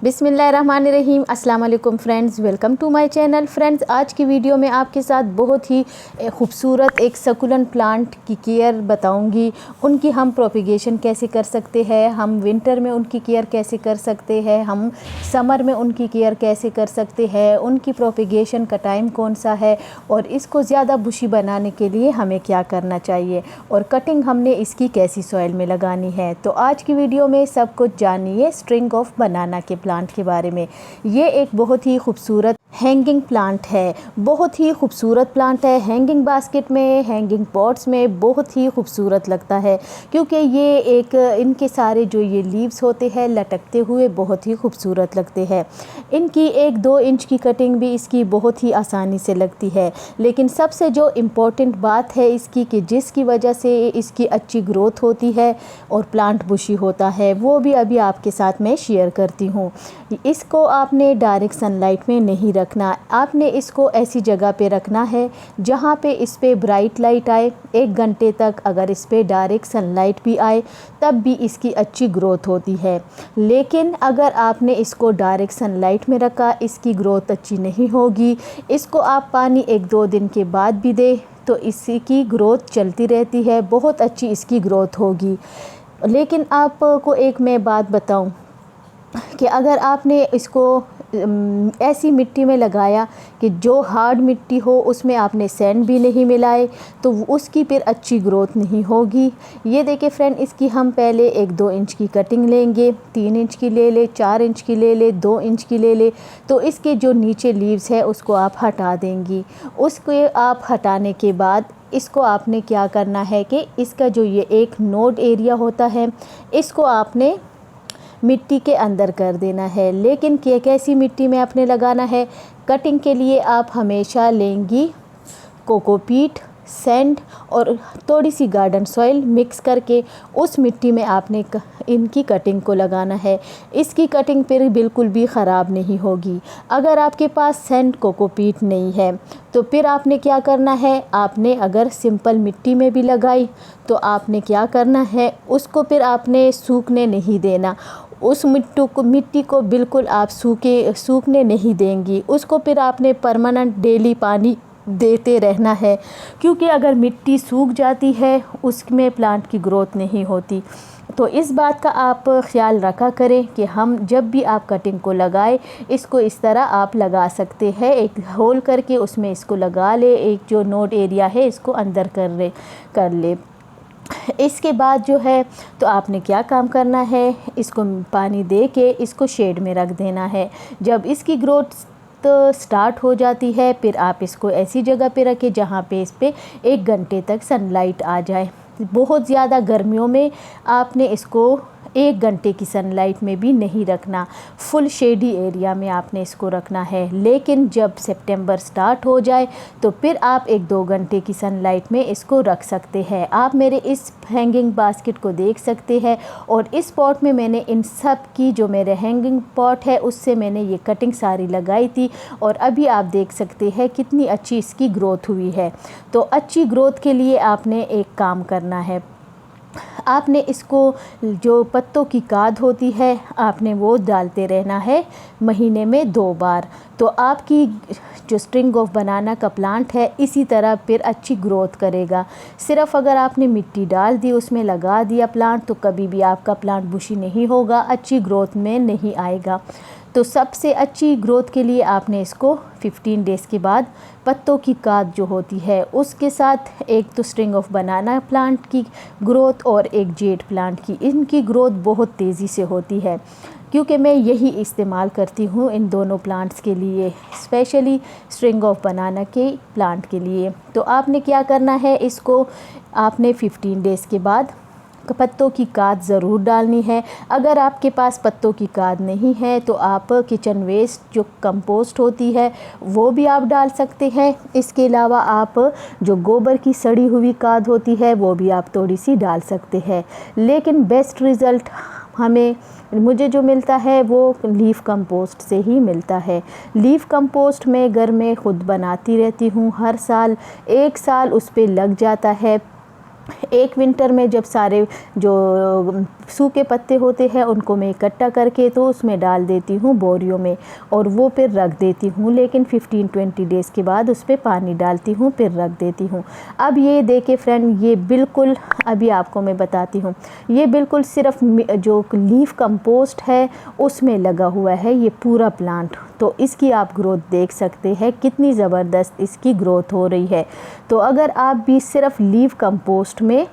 बिस्मिल्लाहिर्रहमानिर्रहीम। अस्सलाम वालेकुम friends, welcome to my channel. Friends, आज की वीडियो में आपके साथ बहुत ही खूबसूरत एक सकुलेंट प्लांट की केयर बताऊंगी। उनकी हम प्रोपिगेशन कैसे कर सकते हैं, हम विंटर में उनकी केयर कैसे कर सकते हैं, हम समर में उनकी केयर कैसे कर सकते हैं, उनकी प्रोपिगेशन का टाइम कौन सा है और इसको ज़्यादा बुशी बनाने के लिए हमें क्या करना चाहिए और कटिंग हमने इसकी कैसी सॉइल में लगानी है। तो आज की वीडियो में सब कुछ जानिए स्ट्रिंग ऑफ बनाना के प्लांट के बारे में। ये एक बहुत ही खूबसूरत हैंगिंग प्लांट है, बहुत ही खूबसूरत प्लांट है। हैंगिंग बास्केट में, हैंगिंग पॉट्स में बहुत ही खूबसूरत लगता है क्योंकि ये एक इनके सारे जो ये लीव्स होते हैं लटकते हुए बहुत ही खूबसूरत लगते हैं। इनकी 1-2 इंच की कटिंग भी इसकी बहुत ही आसानी से लगती है। लेकिन सबसे जो इम्पोर्टेंट बात है इसकी कि जिसकी वजह से इसकी अच्छी ग्रोथ होती है और प्लांट बुशी होता है, वो भी अभी आपके साथ मैं शेयर करती हूँ। इसको आपने डायरेक्ट सनलाइट में नहीं रखना, आपने इसको ऐसी जगह पे रखना है जहाँ पे इस पे ब्राइट लाइट आए। 1 घंटे तक अगर इस पे डायरेक्ट सनलाइट भी आए तब भी इसकी अच्छी ग्रोथ होती है। लेकिन अगर आपने इसको डायरेक्ट सनलाइट में रखा, इसकी ग्रोथ अच्छी नहीं होगी। इसको आप पानी 1-2 दिन के बाद भी दें तो इसकी ग्रोथ चलती रहती है, बहुत अच्छी इसकी ग्रोथ होगी। लेकिन आपको एक मैं बात बताऊं कि अगर आपने इसको ऐसी मिट्टी में लगाया कि जो हार्ड मिट्टी हो, उसमें आपने सैंड भी नहीं मिलाए, तो उसकी फिर अच्छी ग्रोथ नहीं होगी। ये देखिए फ्रेंड, इसकी हम पहले 1-2 इंच की कटिंग लेंगे, 3 इंच की ले ले, 4 इंच की ले ले, 2 इंच की ले ले। तो इसके जो नीचे लीव्स है उसको आप हटा देंगी। उसको आप हटाने के बाद इसको आपने क्या करना है कि इसका जो ये एक नोड एरिया होता है इसको आपने मिट्टी के अंदर कर देना है। लेकिन कैसी मिट्टी में आपने लगाना है, कटिंग के लिए आप हमेशा लेंगी कोकोपीट, सैंड और थोड़ी सी गार्डन सॉइल मिक्स करके उस मिट्टी में आपने इनकी कटिंग को लगाना है। इसकी कटिंग फिर बिल्कुल भी ख़राब नहीं होगी। अगर आपके पास सैंड कोकोपीट नहीं है तो फिर आपने क्या करना है, आपने अगर सिंपल मिट्टी में भी लगाई तो आपने क्या करना है, उसको फिर आपने सूखने नहीं देना। उस मिट्टी को बिल्कुल आप सूखने नहीं देंगी। उसको फिर आपने परमानेंट डेली पानी देते रहना है क्योंकि अगर मिट्टी सूख जाती है उसमें प्लांट की ग्रोथ नहीं होती। तो इस बात का आप ख़्याल रखा करें कि हम जब भी आप कटिंग को लगाए इसको इस तरह आप लगा सकते हैं, एक होल करके उसमें इसको लगा ले, एक जो नोड एरिया है इसको अंदर कर ले। इसके बाद जो है तो आपने क्या काम करना है, इसको पानी दे के इसको शेड में रख देना है। जब इसकी ग्रोथ तो स्टार्ट हो जाती है फिर आप इसको ऐसी जगह पे रखें जहाँ पे इस पे 1 घंटे तक सनलाइट आ जाए। बहुत ज़्यादा गर्मियों में आपने इसको 1 घंटे की सनलाइट में भी नहीं रखना, फुल शेडी एरिया में आपने इसको रखना है। लेकिन जब सितंबर स्टार्ट हो जाए तो फिर आप 1-2 घंटे की सनलाइट में इसको रख सकते हैं। आप मेरे इस हैंगिंग बास्केट को देख सकते हैं और इस पॉट में मैंने इन सब की जो मेरे हैंगिंग पॉट है उससे मैंने ये कटिंग सारी लगाई थी और अभी आप देख सकते हैं कितनी अच्छी इसकी ग्रोथ हुई है। तो अच्छी ग्रोथ के लिए आपने एक काम करना है, आपने इसको जो पत्तों की खाद होती है आपने वो डालते रहना है महीने में 2 बार। तो आपकी जो स्ट्रिंग ऑफ बनाना का प्लांट है इसी तरह फिर अच्छी ग्रोथ करेगा। सिर्फ अगर आपने मिट्टी डाल दी, उसमें लगा दिया प्लांट, तो कभी भी आपका प्लांट बुशी नहीं होगा, अच्छी ग्रोथ में नहीं आएगा। तो सबसे अच्छी ग्रोथ के लिए आपने इसको 15 डेज़ के बाद पत्तों की खाद जो होती है उसके साथ एक तो स्ट्रिंग ऑफ बनाना प्लांट की ग्रोथ और एक जेड प्लांट की, इनकी ग्रोथ बहुत तेज़ी से होती है क्योंकि मैं यही इस्तेमाल करती हूँ इन दोनों प्लांट्स के लिए, स्पेशली स्ट्रिंग ऑफ बनाना के प्लांट के लिए। तो आपने क्या करना है, इसको आपने 15 डेज़ के बाद पत्तों की खाद ज़रूर डालनी है। अगर आपके पास पत्तों की खाद नहीं है तो आप किचन वेस्ट जो कंपोस्ट होती है वो भी आप डाल सकते हैं। इसके अलावा आप जो गोबर की सड़ी हुई खाद होती है वो भी आप थोड़ी सी डाल सकते हैं। लेकिन बेस्ट रिज़ल्ट मुझे जो मिलता है वो लीफ कंपोस्ट से ही मिलता है। लीफ कंपोस्ट मैं घर में ख़ुद बनाती रहती हूँ, हर साल 1 साल उस पे लग जाता है एक विंटर में जब सारे जो सूखे पत्ते होते हैं उनको मैं इकट्ठा करके तो उसमें डाल देती हूँ बोरियों में, और वो फिर रख देती हूँ। लेकिन 15-20 डेज़ के बाद उस पर पानी डालती हूँ, फिर रख देती हूँ। अब ये देखिए फ्रेंड, ये बिल्कुल अभी आपको मैं बताती हूँ, ये बिल्कुल सिर्फ जो लीफ कंपोस्ट है उसमें लगा हुआ है ये पूरा प्लांट। तो इसकी आप ग्रोथ देख सकते हैं कितनी ज़बरदस्त इसकी ग्रोथ हो रही है। तो अगर आप भी सिर्फ लीफ कंपोस्ट में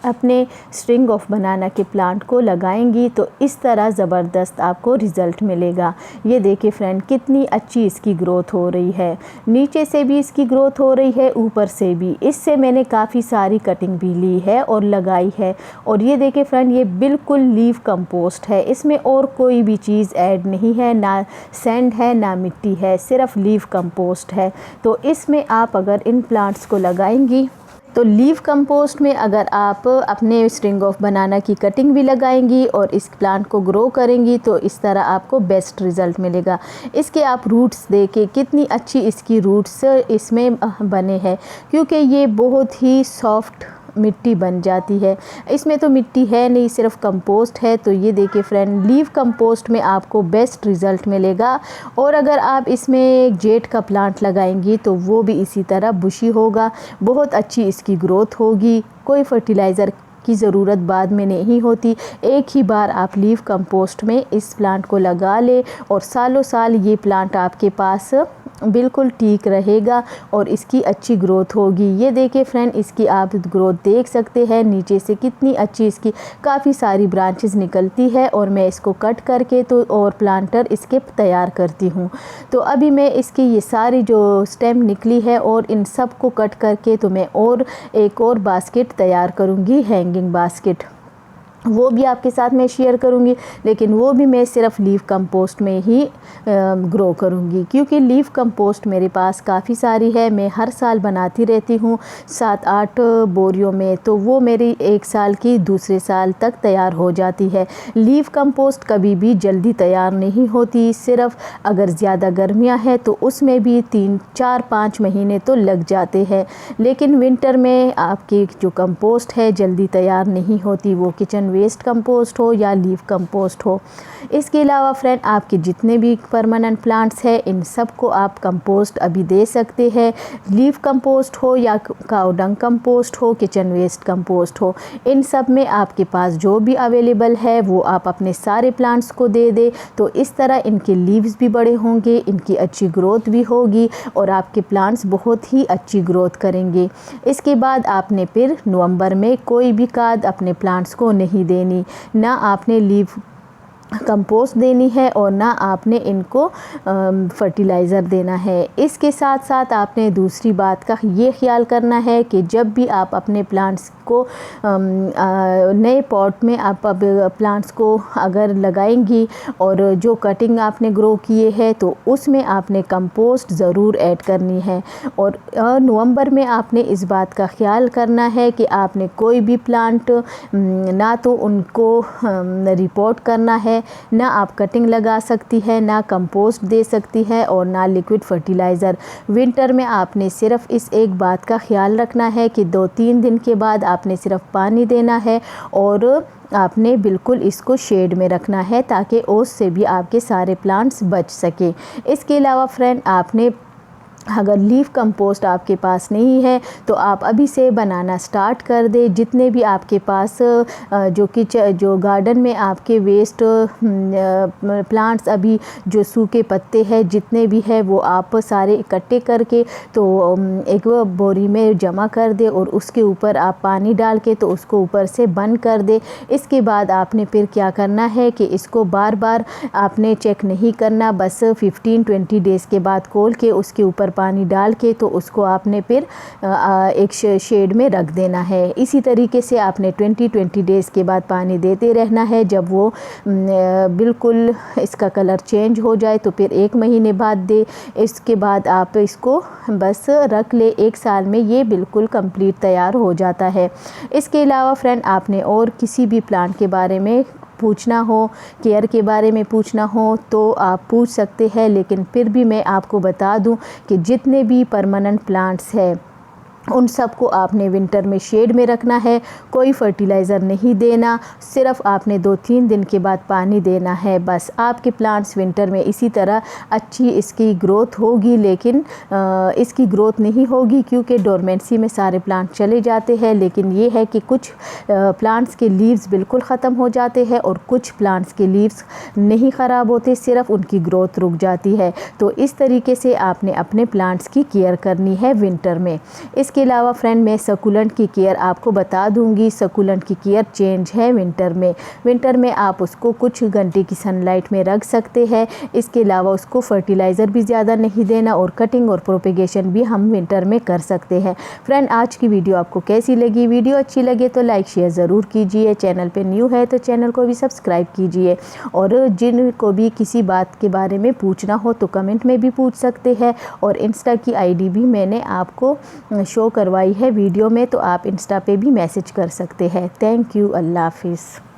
अपने स्ट्रिंग ऑफ बनाना के प्लांट को लगाएंगी तो इस तरह ज़बरदस्त आपको रिज़ल्ट मिलेगा। ये देखिए फ्रेंड, कितनी अच्छी इसकी ग्रोथ हो रही है, नीचे से भी इसकी ग्रोथ हो रही है, ऊपर से भी। इससे मैंने काफ़ी सारी कटिंग भी ली है और लगाई है। और ये देखिए फ्रेंड, ये बिल्कुल लीफ कंपोस्ट है, इसमें और कोई भी चीज़ ऐड नहीं है, ना सैंड है ना मिट्टी है, सिर्फ लीफ कंपोस्ट है। तो इसमें आप अगर इन प्लांट्स को लगाएंगी तो लीफ कंपोस्ट में अगर आप अपने स्ट्रिंग ऑफ बनाना की कटिंग भी लगाएंगी और इस प्लांट को ग्रो करेंगी तो इस तरह आपको बेस्ट रिज़ल्ट मिलेगा। इसके आप रूट्स देखें कितनी अच्छी इसकी रूट्स इसमें बने हैं, क्योंकि ये बहुत ही सॉफ्ट मिट्टी बन जाती है। इसमें तो मिट्टी है नहीं, सिर्फ कंपोस्ट है। तो ये देखिए फ्रेंड, लीफ कंपोस्ट में आपको बेस्ट रिज़ल्ट मिलेगा। और अगर आप इसमें जेट का प्लांट लगाएंगी तो वो भी इसी तरह बुशी होगा, बहुत अच्छी इसकी ग्रोथ होगी। कोई फर्टिलाइज़र की ज़रूरत बाद में नहीं होती। एक ही बार आप लीफ कंपोस्ट में इस प्लांट को लगा ले और सालों साल ये प्लांट आपके पास बिल्कुल ठीक रहेगा और इसकी अच्छी ग्रोथ होगी। ये देखिए फ्रेंड, इसकी आप ग्रोथ देख सकते हैं, नीचे से कितनी अच्छी इसकी काफ़ी सारी ब्रांचेस निकलती है। और मैं इसको कट करके तो और प्लांटर इसके तैयार करती हूँ। तो अभी मैं इसकी ये सारी जो स्टेम निकली है और इन सब को कट करके तो मैं और एक और बास्केट तैयार करूँगी, हैंगिंग बास्केट। वो भी आपके साथ मैं शेयर करूँगी, लेकिन वो भी मैं सिर्फ लीफ कंपोस्ट में ही ग्रो करूँगी, क्योंकि लीफ कंपोस्ट मेरे पास काफ़ी सारी है। मैं हर साल बनाती रहती हूँ 7-8 बोरियों में, तो वो मेरी एक साल की दूसरे साल तक तैयार हो जाती है। लीफ कंपोस्ट कभी भी जल्दी तैयार नहीं होती, सिर्फ अगर ज़्यादा गर्मियाँ हैं तो उसमें भी 3-4-5 महीने तो लग जाते हैं। लेकिन विंटर में आपकी जो कंपोस्ट है जल्दी तैयार नहीं होती, वो किचन वेस्ट कंपोस्ट हो या लीफ कंपोस्ट हो। इसके अलावा फ्रेंड, आपके जितने भी परमानेंट प्लांट्स हैं इन सब को आप कंपोस्ट अभी दे सकते हैं। लीफ कंपोस्ट हो या काऊ डंग कंपोस्ट हो, किचन वेस्ट कंपोस्ट हो, इन सब में आपके पास जो भी अवेलेबल है वो आप अपने सारे प्लांट्स को दे दे। तो इस तरह इनके लीव्स भी बड़े होंगे, इनकी अच्छी ग्रोथ भी होगी और आपके प्लांट्स बहुत ही अच्छी ग्रोथ करेंगे। इसके बाद आपने फिर नवंबर में कोई भी खाद अपने प्लांट्स को नहीं देनी, ना आपने लीफ कंपोस्ट देनी है और ना आपने इनको फर्टिलाइज़र देना है। इसके साथ साथ आपने दूसरी बात का ये ख्याल करना है कि जब भी आप अपने प्लांट्स को नए पॉट में आप अब प्लांट्स को अगर लगाएंगी और जो कटिंग आपने ग्रो किए हैं तो उसमें आपने कंपोस्ट ज़रूर ऐड करनी है। और नवंबर में आपने इस बात का ख्याल करना है कि आपने कोई भी प्लांट ना तो उनको रिपोर्ट करना है, ना आप कटिंग लगा सकती है, ना कंपोस्ट दे सकती है और ना लिक्विड फर्टिलाइज़र। विंटर में आपने सिर्फ इस एक बात का ख्याल रखना है कि 2-3 दिन के बाद आपने सिर्फ पानी देना है और आपने बिल्कुल इसको शेड में रखना है ताकि ओस से भी आपके सारे प्लांट्स बच सके। इसके अलावा फ्रेंड, आपने अगर लीफ कंपोस्ट आपके पास नहीं है तो आप अभी से बनाना स्टार्ट कर दे। जितने भी आपके पास जो गार्डन में आपके वेस्ट प्लांट्स अभी जो सूखे पत्ते हैं जितने भी है वो आप सारे इकट्ठे करके तो एक बोरी में जमा कर दे और उसके ऊपर आप पानी डाल के तो उसको ऊपर से बंद कर दे। इसके बाद आपने फिर क्या करना है कि इसको बार बार आपने चेक नहीं करना, बस 15-20 डेज़ के बाद खोल के उसके ऊपर पानी डाल के तो उसको आपने फिर एक शेड में रख देना है। इसी तरीके से आपने 20-20 डेज़ के बाद पानी देते रहना है। जब वो बिल्कुल इसका कलर चेंज हो जाए तो फिर 1 महीने बाद दे। इसके बाद आप इसको बस रख ले, 1 साल में ये बिल्कुल कंप्लीट तैयार हो जाता है। इसके अलावा फ्रेंड, आपने और किसी भी प्लांट के बारे में पूछना हो, केयर के बारे में पूछना हो तो आप पूछ सकते हैं, लेकिन फिर भी मैं आपको बता दूं कि जितने भी परमानेंट प्लांट्स हैं उन सबको आपने विंटर में शेड में रखना है, कोई फर्टिलाइज़र नहीं देना, सिर्फ आपने 2-3 दिन के बाद पानी देना है बस। आपके प्लांट्स विंटर में इसी तरह अच्छी इसकी ग्रोथ होगी, लेकिन इसकी ग्रोथ नहीं होगी क्योंकि डोरमेंसी में सारे प्लांट चले जाते हैं। लेकिन ये है कि कुछ प्लांट्स के लीव्स बिल्कुल ख़त्म हो जाते हैं और कुछ प्लांट्स के लीव्स नहीं ख़राब होते, सिर्फ उनकी ग्रोथ रुक जाती है। तो इस तरीके से आपने अपने प्लांट्स की केयर करनी है विंटर में। इसके अलावा फ्रेंड मैं सकुलेंट की केयर आपको बता दूंगी। सकुलेंट की केयर चेंज है विंटर में। विंटर में आप उसको कुछ घंटे की सनलाइट में रख सकते हैं। इसके अलावा उसको फर्टिलाइज़र भी ज़्यादा नहीं देना और कटिंग और प्रोपेगेशन भी हम विंटर में कर सकते हैं। फ्रेंड आज की वीडियो आपको कैसी लगी? वीडियो अच्छी लगे तो लाइक शेयर ज़रूर कीजिए। चैनल पर न्यू है तो चैनल को भी सब्सक्राइब कीजिए। और जिनको भी किसी बात के बारे में पूछना हो तो कमेंट में भी पूछ सकते हैं। और इंस्टा की आईडी भी मैंने आपको शो करवाई है वीडियो में, तो आप इंस्टा पे भी मैसेज कर सकते हैं। Thank you. अल्लाह हाफिज़।